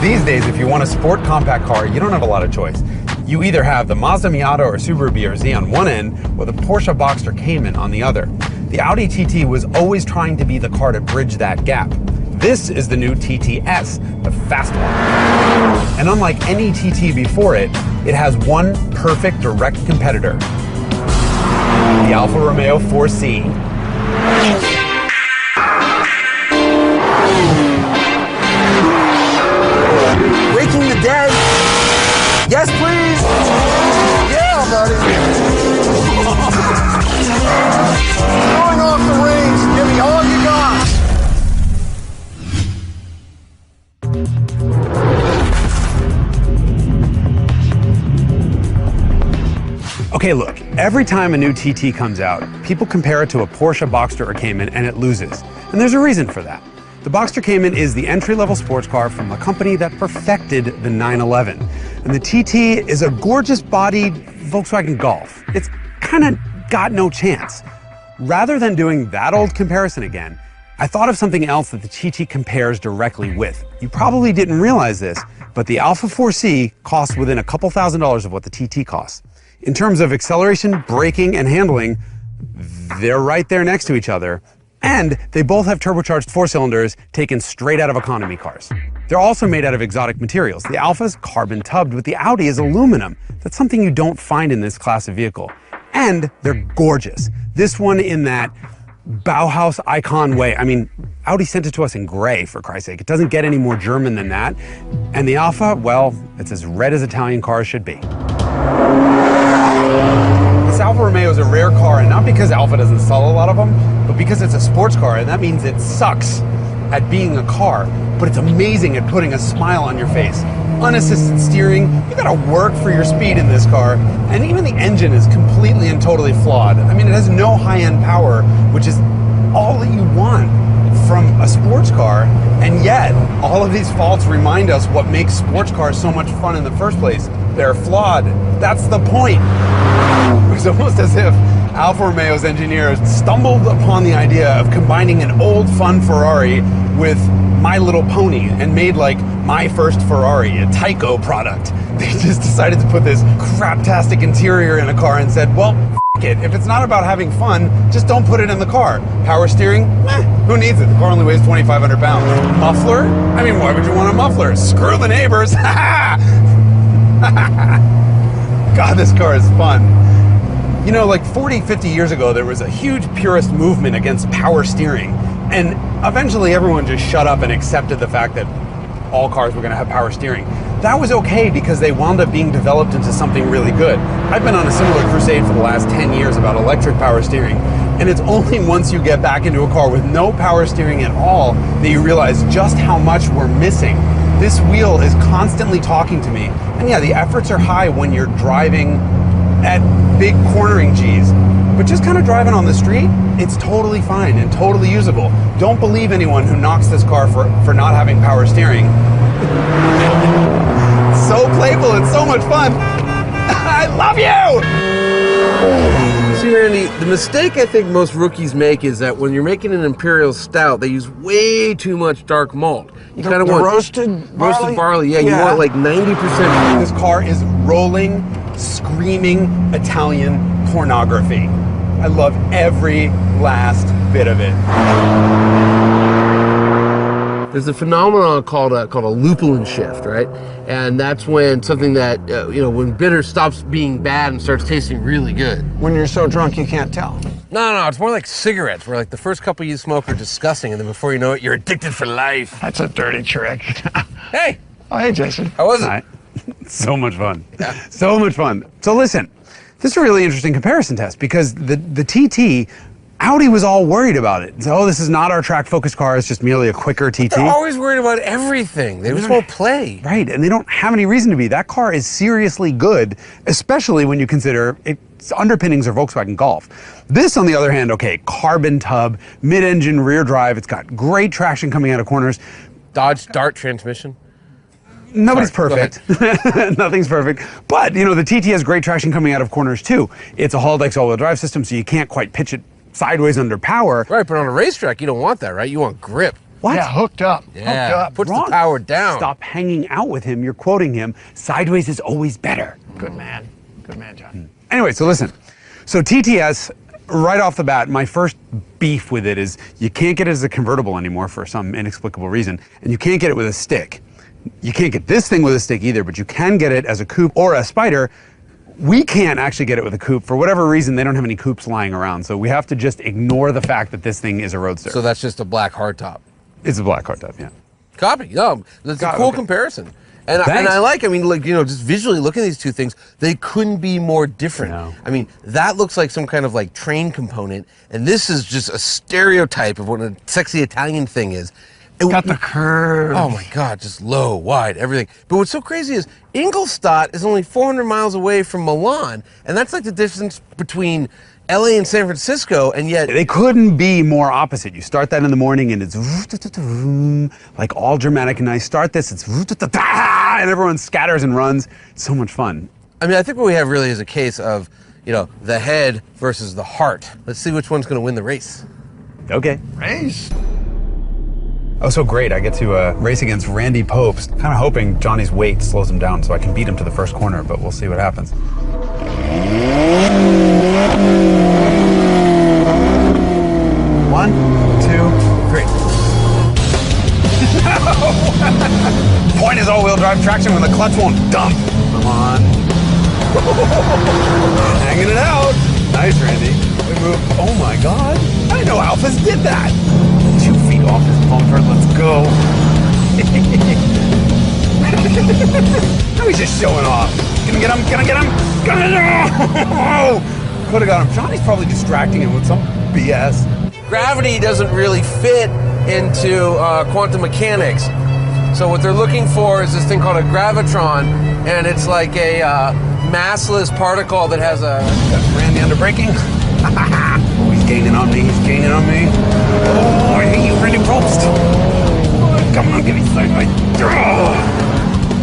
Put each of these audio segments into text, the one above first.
These days, if you want a sport compact car, you don't have a lot of choice. You either have the Mazda Miata or Subaru BRZ on one end, or the Porsche Boxster Cayman on the other. The Audi TT was always trying to be the car to bridge that gap. This is the new TTS, the fast one. And unlike any TT before it, it has one perfect direct competitor, the Alfa Romeo 4C. Breaking the dead. Yes, please. Yeah, buddy. Going off the range. Give me all you got. Okay, look, every time a new TT comes out, people compare it to a Porsche Boxster or Cayman and it loses. And there's a reason for that. The Boxster Cayman is the entry-level sports car from a company that perfected the 911. And the TT is a gorgeous-bodied Volkswagen Golf. It's kind of got no chance. Rather than doing that old comparison again, I thought of something else that the TT compares directly with. You probably didn't realize this, but the Alfa 4C costs within a couple $1,000s of what the TT costs. In terms of acceleration, braking, and handling, they're right there next to each other. And they both have turbocharged 4-cylinders taken straight out of economy cars. They're also made out of exotic materials. The Alfa's carbon tubbed, but the Audi is aluminum. That's something you don't find in this class of vehicle. And they're gorgeous. This one in that Bauhaus icon way. I mean, Audi sent it to us in gray, for Christ's sake. It doesn't get any more German than that. And the Alfa, well, it's as red as Italian cars should be. This Alfa Romeo is a rare car, and not because Alfa doesn't sell a lot of them, but because it's a sports car, and that means it sucks at being a car, but it's amazing at putting a smile on your face. Unassisted steering, you gotta work for your speed in this car, and even the engine is completely and totally flawed. I mean, it has no high-end power, which is all that you want from a sports car, and yet all of these faults remind us what makes sports cars so much fun in the first place. They're flawed. That's the point. It's almost as if Alfa Romeo's engineers stumbled upon the idea of combining an old fun Ferrari with My Little Pony and made like My First Ferrari, a Tyco product. They just decided to put this craptastic interior in a car and said, well, f it. If it's not about having fun, just don't put it in the car. Power steering? Who needs it? The car only weighs 2,500 pounds. Muffler? I mean, why would you want a muffler? Screw the neighbors. God, this car is fun. You know, like 40, 50 years ago, there was a huge purist movement against power steering. And eventually everyone just shut up and accepted the fact that all cars were going to have power steering. That was okay because they wound up being developed into something really good. I've been on a similar crusade for the last 10 years about electric power steering. And it's only once you get back into a car with no power steering at all that you realize just how much we're missing. This wheel is constantly talking to me. And yeah, the efforts are high when you're driving at big cornering Gs, but just kind of driving on the street, it's totally fine and totally usable. Don't believe anyone who knocks this car for not having power steering. So playful, it's so much fun. I love you! See, Randy, the mistake I think most rookies make is that when you're making an imperial stout, they use way too much dark malt. You kind of want roasted barley. Yeah, you want like 90%. This car is rolling, screaming Italian pornography. I love every last bit of it. There's a phenomenon called a lupulin shift, right? And that's when something that, when bitter stops being bad and starts tasting really good. When you're so drunk you can't tell. No, it's more like cigarettes, where like the first couple you smoke are disgusting, and then before you know it, you're addicted for life. That's a dirty trick. Hey! Oh, hey, Jason. How was it? Hi. So much fun. Yeah. So much fun. So listen, this is a really interesting comparison test because the TT, Audi was all worried about it. So, oh, this is not our track-focused car, it's just merely a quicker TT. They're always worried about everything. They just won't play. Right, and they don't have any reason to be. That car is seriously good, especially when you consider its underpinnings are Volkswagen Golf. This, on the other hand, okay, carbon tub, mid-engine rear drive, it's got great traction coming out of corners. Dodge Dart transmission. Nobody's perfect. Nothing's perfect. But, the TT has great traction coming out of corners too. It's a Haldex all-wheel drive system, so you can't quite pitch it sideways under power. Right, but on a racetrack, you don't want that, right? You want grip. What? Yeah, hooked up. Yeah, Hooked up. puts Wrong. the power down. Stop hanging out with him. You're quoting him. Sideways is always better. Good man. Good man, John. Anyway, so listen. So TTS, right off the bat, my first beef with it is you can't get it as a convertible anymore for some inexplicable reason, and you can't get it with a stick. You can't get this thing with a stick either, but you can get it as a coupe or a Spider. We can't actually get it with a coupe. For whatever reason, they don't have any coupes lying around, so we have to just ignore the fact that this thing is a roadster. So that's just a black hardtop. It's a black hardtop, yeah. Copy. No, that's a cool comparison. And I like, I mean, like, you know, just visually looking at these two things, they couldn't be more different. No. I mean, that looks like some kind of like train component, and this is just a stereotype of what a sexy Italian thing is. Got the curve. Oh my God, just low, wide, everything. But what's so crazy is Ingolstadt is only 400 miles away from Milan, and that's like the distance between LA and San Francisco, and yet They couldn't be more opposite. You start that in the morning and it's like all dramatic and nice. Start this, it's and everyone scatters and runs. It's so much fun. I mean, I think what we have really is a case of, you know, the head versus the heart. Let's see which one's going to win the race. Okay. Race. Oh, so great. I get to race against Randy Popes. Kind of hoping Johnny's weight slows him down so I can beat him to the first corner, but we'll see what happens. One, two, three. No! Point is all-wheel drive traction when the clutch won't dump. Come on. Hanging it out. Nice, Randy. We move. Oh my God. I didn't know Alphas did that. 2 feet off his bumper. Let's go. Now he's just showing off. Gonna get him. Gonna get him. Gonna no! Could have got him. Johnny's probably distracting him with some BS. Gravity doesn't really fit into quantum mechanics. So what they're looking for is this thing called a gravitron, and it's like a massless particle that has a... Randy under braking. Oh, he's gaining on me. He's gaining on me. Oh, I hate you, Randy Probst. Come on, give me sideways.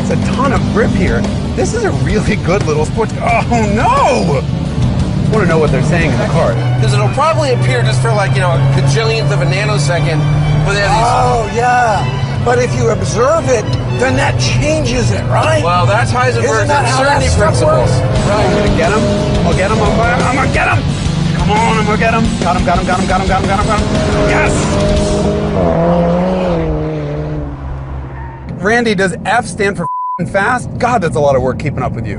It's a ton of grip here. This is a really good little sports car. Oh no! I want to know what they're saying in the car. Because it'll probably appear just for like, you know, a gajillionth of a nanosecond, but they have these... Oh, yeah. But if you observe it, then that changes it, right? Well, that's Heisenberg's Isn't that how that uncertainty stuff principle. works? I'm gonna get him. I'll get him. I'm gonna get him. Come on, I'm gonna get him. Got him, got him, got him, got him, got him, got him, got him. Yes! Randy, does F stand for f***ing fast? God, that's a lot of work keeping up with you.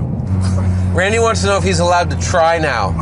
Randy wants to know if he's allowed to try now.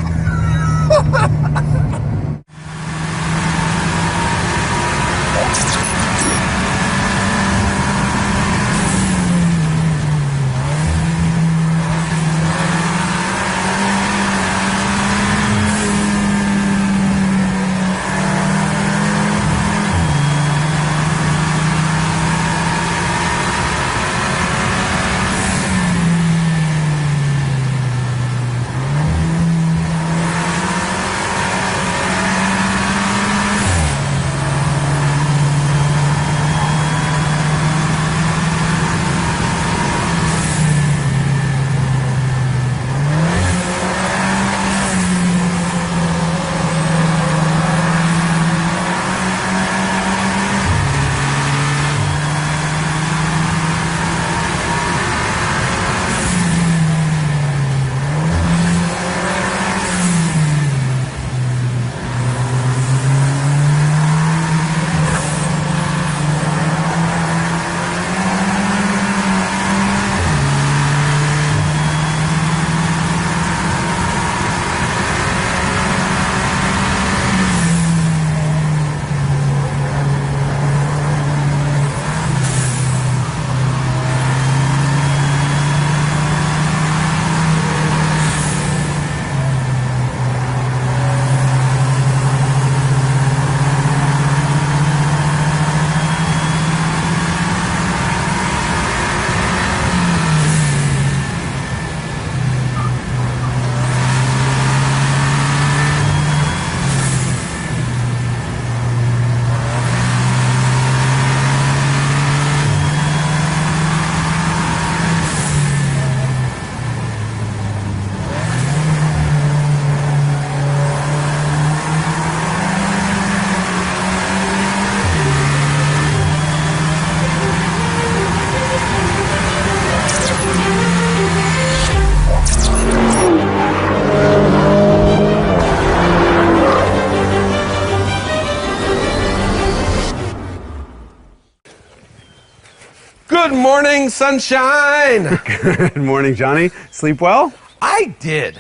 morning, sunshine. Good morning, Johnny. Sleep well? I did.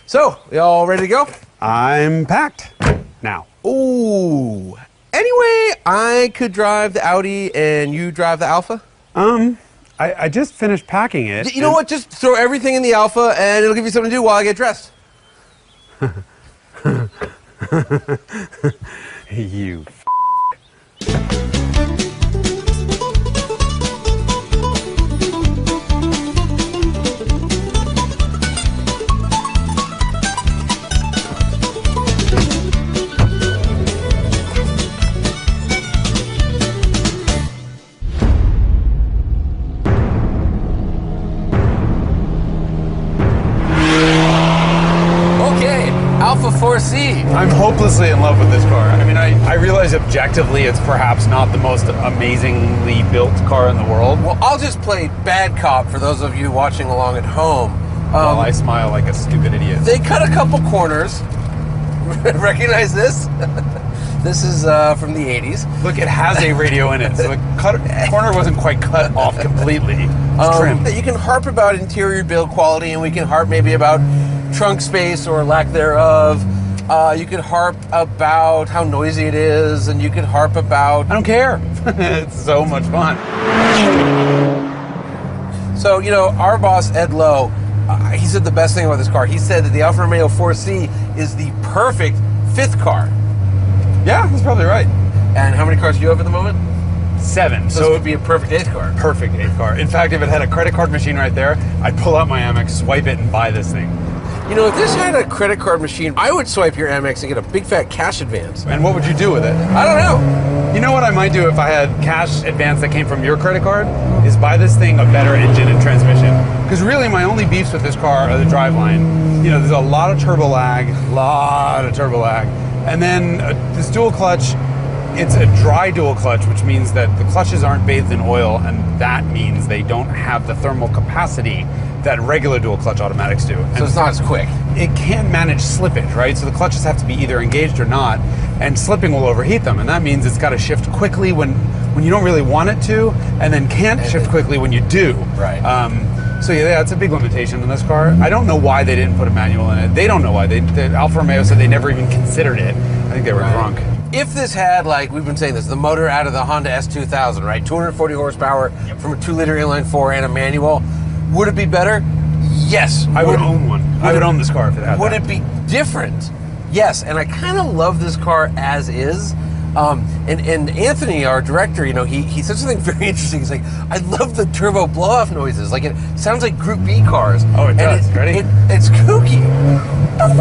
So, you all ready to go? I'm packed now. Ooh. Anyway, I could drive the Audi and you drive the Alpha? I just finished packing it. You know what? Just throw everything in the Alpha and it'll give you something to do while I get dressed. You Alpha 4C. I'm hopelessly in love with this car. I mean, I realize objectively it's perhaps not the most amazingly built car in the world. Well, I'll just play bad cop for those of you watching along at home. While I smile like a stupid idiot. They cut a couple corners. Recognize this? This is from the 80s. Look, it has a radio in it, so the corner wasn't quite cut off completely. It's trimmed. You can harp about interior build quality, and we can harp maybe about trunk space or lack thereof. You could harp about how noisy it is, and you could harp about... I don't care. It's so much fun. So, you know, our boss, Ed Lowe, he said the best thing about this car. He said that the Alfa Romeo 4C is the perfect fifth car. Yeah, that's probably right. And how many cars do you have at the moment? 7. So it would be a perfect eighth car. Perfect eighth car. In fact, if it had a credit card machine right there, I'd pull out my Amex, swipe it, and buy this thing. You know, if this had a credit card machine, I would swipe your Amex and get a big fat cash advance. And what would you do with it? I don't know. You know what I might do if I had cash advance that came from your credit card? Is buy this thing a better engine and transmission. Because really my only beefs with this car are the driveline. You know, there's a lot of turbo lag. And then this dual clutch, it's a dry dual clutch, which means that the clutches aren't bathed in oil, and that means they don't have the thermal capacity that regular dual clutch automatics do. So it's not as quick. It can't manage slippage, right? So the clutches have to be either engaged or not, and slipping will overheat them, and that means it's got to shift quickly when you don't really want it to, and then can't shift quickly when you do. Right. So yeah, that's a big limitation in this car. I don't know why they didn't put a manual in it. They don't know why. The Alfa Romeo said they never even considered it. I think they were drunk. If this had, like we've been saying this, the motor out of the Honda S2000, right? 240 horsepower from a 2-liter inline 4 and a manual, would it be better? Yes. I would own one. I would own this car if it had that. Would it be different? Yes, and I kind of love this car as is. And Anthony, our director, you know, he said something very interesting. He's like, I love the turbo blow-off noises. Like, it sounds like Group B cars. Oh, it does. Ready? It's kooky.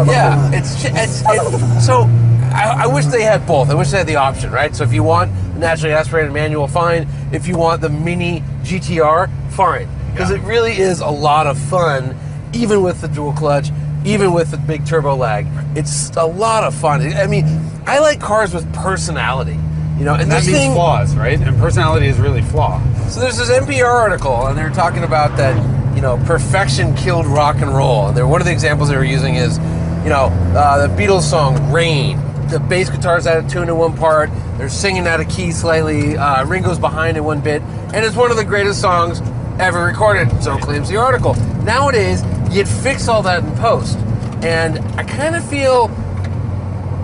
Yeah, it's so I wish they had both. I wish they had the option, right? So if you want naturally aspirated manual, fine. If you want the mini GTR, fine. Because it really is a lot of fun, even with the dual clutch, even with the big turbo lag. It's a lot of fun. I mean, I like cars with personality, you know, and that means flaws, right? And personality is really flaw. So there's this NPR article, and they're talking about that, you know, perfection killed rock and roll. And one of the examples they were using is, you know, the Beatles song "Rain." The bass guitar's out of tune in one part. They're singing out of key slightly. Ringo's behind in one bit, and it's one of the greatest songs ever recorded. So claims the article. Nowadays, you'd fix all that in post, and I kind of feel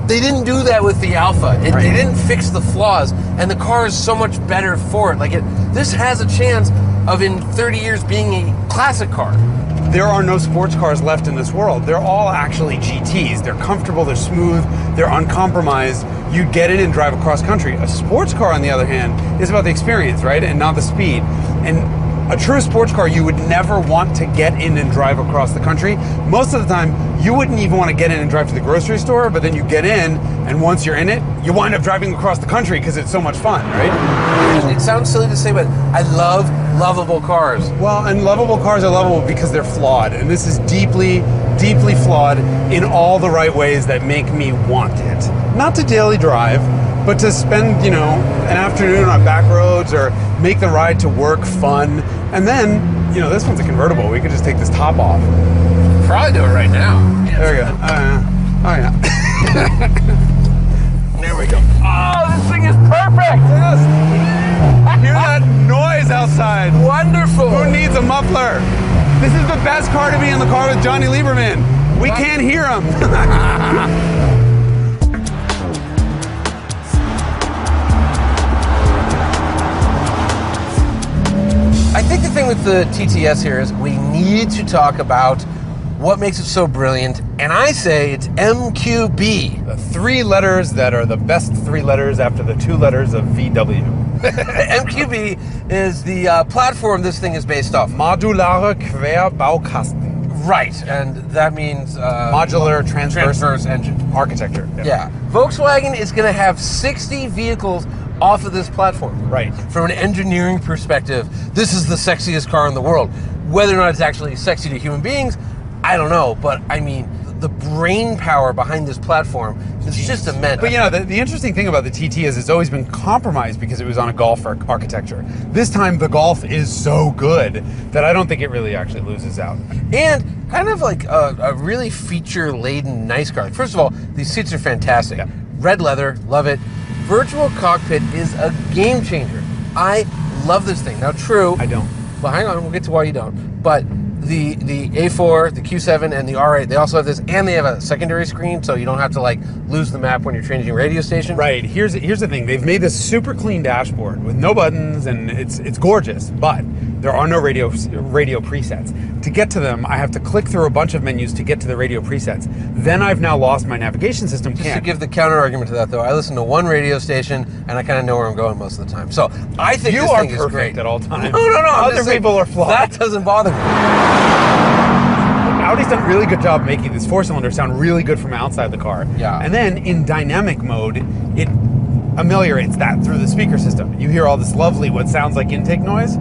they didn't do that with the Alpha. They didn't fix the flaws, and the car is so much better for it. Like this has a chance of in 30 years being a classic car. There are no sports cars left in this world. They're all actually GTs. They're comfortable, they're smooth, they're uncompromised. You get in and drive across country. A sports car, on the other hand, is about the experience, right? And not the speed. And a true sports car, you would never want to get in and drive across the country. Most of the time, you wouldn't even want to get in and drive to the grocery store, but then you get in, and once you're in it, you wind up driving across the country because it's so much fun, right? It sounds silly to say, but I love lovable cars. Well, and lovable cars are lovable because they're flawed, and this is deeply, deeply flawed in all the right ways that make me want it. Not to daily drive, but to spend, you know, an afternoon on back roads or make the ride to work fun. And then, you know, this one's a convertible. We could just take this top off. Probably do it right now. There we go. Oh, yeah. There we go. Oh, this thing is perfect! Yes. Hear that noise outside. Wonderful. Who needs a muffler? This is the best car to be in the car with Johnny Lieberman. We can't hear him. I think the thing with the TTS here is we need to talk about what makes it so brilliant, and I say it's MQB. The 3 letters that are the best 3 letters after the 2 letters of VW. MQB is the platform this thing is based off. Modulare Querbaukasten. Right, and that means Modular transverse engine architecture. Yeah. Volkswagen is going to have 60 vehicles off of this platform. Right. From an engineering perspective, this is the sexiest car in the world. Whether or not it's actually sexy to human beings, I don't know, but I mean, the brain power behind this platform is just immense. But you know, the interesting thing about the TT is it's always been compromised because it was on a Golf architecture. This time the Golf is so good that I don't think it really actually loses out. And kind of like a really feature-laden nice car. First of all, these seats are fantastic. Yeah. Red leather, love it. Virtual cockpit is a game changer. I love this thing. Now, true. I don't. Well, hang on, we'll get to why you don't. But the A4, the Q7, and the R8, they also have this, and they have a secondary screen, so you don't have to like lose the map when you're changing radio station. Right. Here's the thing. They've made this super clean dashboard with no buttons, and it's gorgeous. But there are no radio presets. To get to them, I have to click through a bunch of menus to get to the radio presets. Then I've now lost my navigation system. Just to give the counter argument to that, though, I listen to one radio station, and I kind of know where I'm going most of the time. So I think you this are thing is perfect great at all times. No. Other people are flawed. That doesn't bother me. Audi's done a really good job making this 4-cylinder sound really good from outside the car. Yeah. And then in dynamic mode, it ameliorates that through the speaker system. You hear all this lovely, what sounds like intake noise.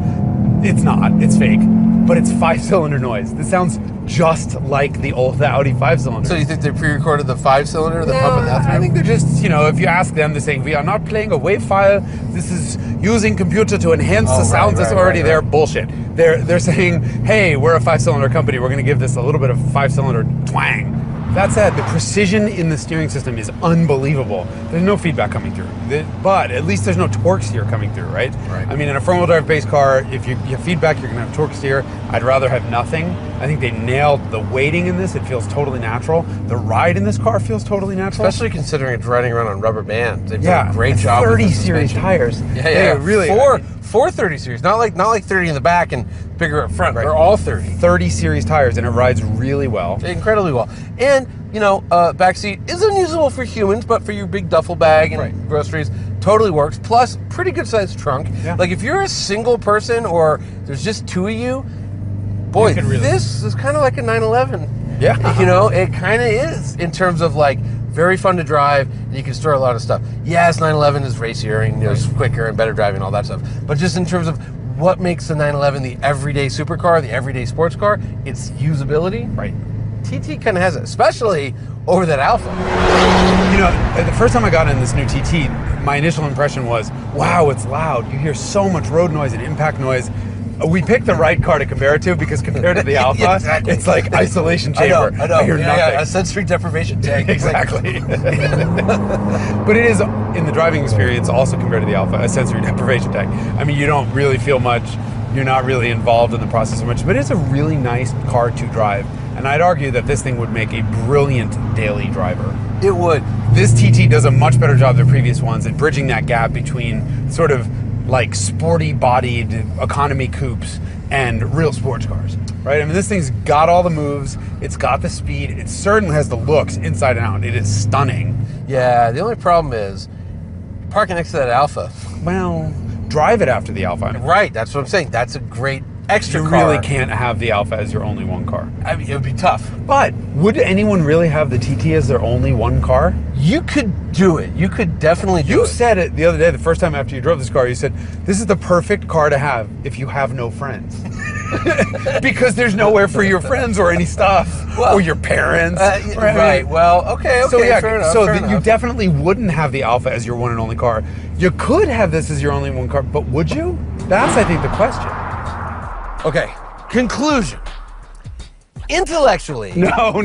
It's not, it's fake, but it's 5-cylinder noise. This sounds just like the Audi 5-cylinder. So you think they pre-recorded the 5-cylinder, the pump and that through? I think they're just, you know, if you ask them, they're saying, we are not playing a wave file. This is using computer to enhance the sounds that's already there. Bullshit. They're saying, hey, we're a 5-cylinder company. We're going to give this a little bit of 5-cylinder twang. That said, the precision in the steering system is unbelievable. There's no feedback coming through, but at least there's no torque steer coming through, right? I mean, in a front-wheel drive base car, if you have feedback, you're going to have torque steer. I'd rather have nothing. I think they nailed the weighting in this. It feels totally natural. The ride in this car feels totally natural. Especially considering it's riding around on rubber bands. They've done Yeah, a great job. 30 series tires. Yeah, really. Four 30 series, not like 30 in the back and bigger up front. Right. They're all 30. 30 series tires, and it rides really well. Incredibly well. And, you know, backseat is unusable for humans, but for your big duffel bag and groceries, totally works. Plus, pretty good sized trunk. Yeah. Like if you're a single person or there's just 2 of you, boy, this is kind of like a 911. Yeah. You know, it kind of is in terms of like very fun to drive, and you can store a lot of stuff. Yes, 911 is racier and it's quicker and better driving and all that stuff. But just in terms of what makes the 911 the everyday supercar, the everyday sports car, it's usability. Right. TT kind of has it, especially over that Alpha. You know, the first time I got in this new TT, my initial impression was, wow, it's loud. You hear so much road noise and impact noise. We picked the right car to compare it to because compared to the Alpha, Yeah, exactly. it's like isolation chamber. I know. I hear nothing. Yeah, a sensory deprivation tank. Exactly. But it is, in the driving experience, also compared to the Alpha, a sensory deprivation tank. I mean, you don't really feel much. You're not really involved in the process so much, but it's a really nice car to drive. And I'd argue that this thing would make a brilliant daily driver. It would. This TT does a much better job than previous ones at bridging that gap between sort of like sporty-bodied economy coupes and real sports cars, right? I mean, this thing's got all the moves, it's got the speed, it certainly has the looks inside and out. It is stunning. Yeah, the only problem is parking next to that Alpha. Well, drive it after the Alpha. Right, that's what I'm saying. That's a great extra You car. really can't have the Alpha as your only one car. I mean, it would be tough. But would anyone really have the TT as their only one car? You could do it. You could definitely do it. You said it the other day, the first time after you drove this car, you said, this is the perfect car to have if you have no friends. Because there's nowhere for your friends or any stuff, or your parents. Right, well, okay, so yeah, fair enough. You definitely wouldn't have the Alpha as your one and only car. You could have this as your only one car, but would you? That's, I think, the question. Okay, conclusion. Intellectually. No.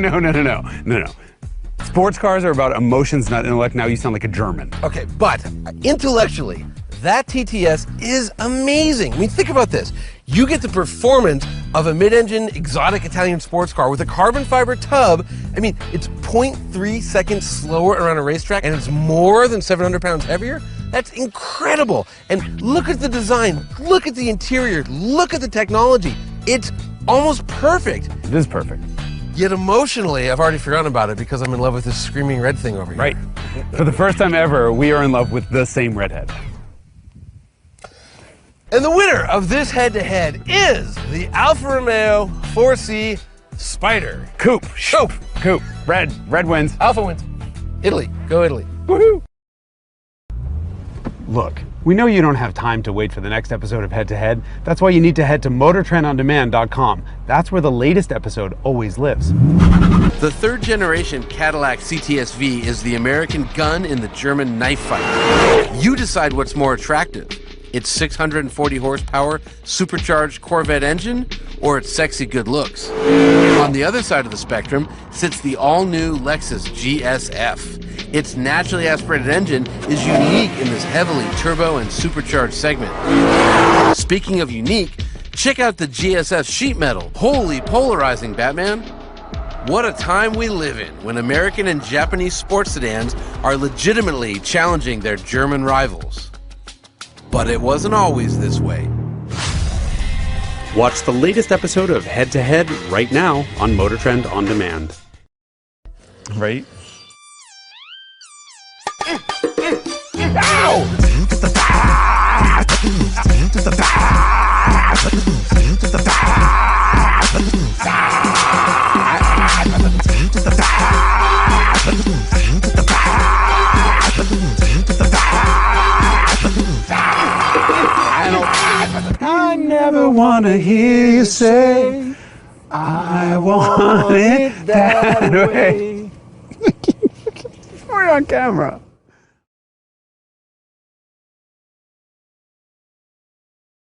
Sports cars are about emotions, not intellect. Now you sound like a German. Okay, but intellectually, that TTS is amazing. I mean, think about this. You get the performance of a mid-engine exotic Italian sports car with a carbon fiber tub. I mean, it's 0.3 seconds slower around a racetrack, and it's more than 700 pounds heavier. That's incredible. And look at the design, look at the interior, look at the technology. It's almost perfect. It is perfect. Yet emotionally, I've already forgotten about it because I'm in love with this screaming red thing over here. Right. For the first time ever, we are in love with the same redhead. And the winner of this head-to-head is the Alfa Romeo 4C Spider. Coupe. Coupe. Red wins. Alfa wins. Italy. Go Italy. Woohoo! Look, we know you don't have time to wait for the next episode of Head to Head. That's why you need to head to MotorTrendOnDemand.com. That's where the latest episode always lives. The third generation Cadillac CTS-V is the American gun in the German knife fight. You decide what's more attractive. Its 640 horsepower supercharged Corvette engine or its sexy good looks. On the other side of the spectrum sits the all-new Lexus GSF. Its naturally aspirated engine is unique in this heavily turbo and supercharged segment. Speaking of unique, check out the GSF sheet metal. Holy polarizing, Batman. What a time we live in when American and Japanese sports sedans are legitimately challenging their German rivals. But it wasn't always this way. Watch the latest episode of Head to Head right now on Motor Trend On Demand. Right? I never want to hear you say, I want it that way. We're on camera.